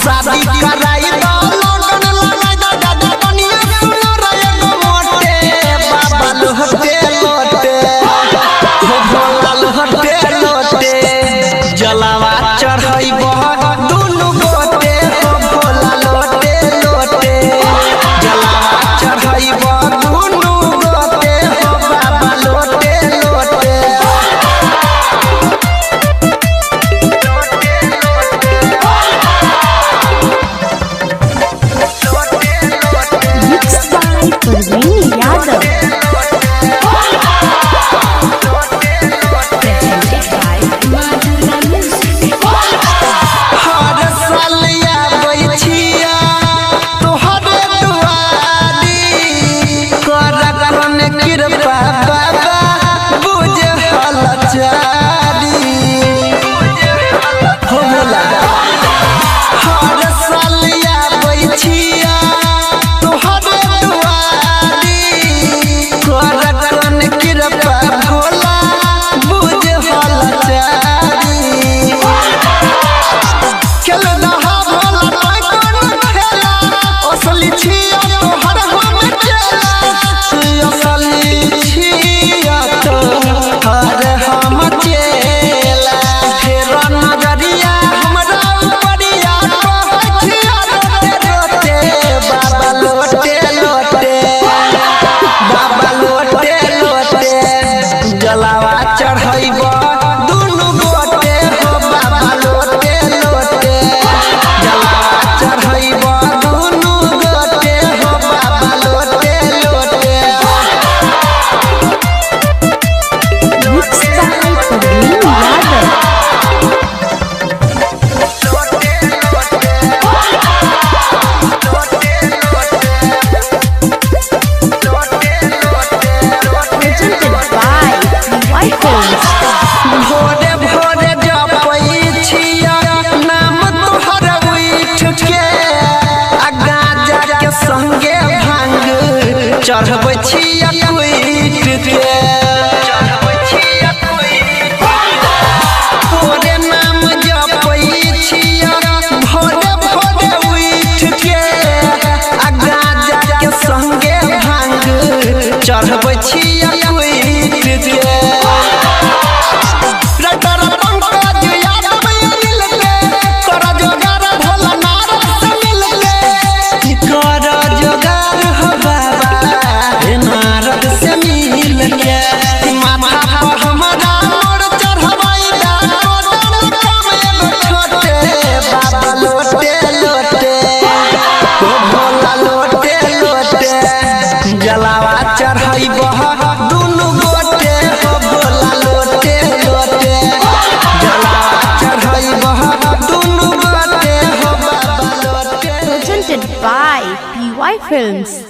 शादी कराई दो लगन लगाई दो दादा कनिया सुनो रे गो मोटे बाबा लोटे लोटे हो भोला लोटे लोटे जलावा चढ़ाइबो दुनु गोटे हो भोला लोटे लोटे जलावा चढ़ाइबो दुनु गोटे हो बाबा लोटे लोटे चढ़बै छिया कुइट के तोरे नाम जपै छिया भोरे भोरे उठ के आ गाजा के संगे भांग चढ़बै छिया कुइट के जलावा चढ़ाइबो दुनु गोटे हो भोला लोटे लोटे जलावा चढ़ाइबो दुनु गोटे हो बाबा लोटे। Presented by PY Films।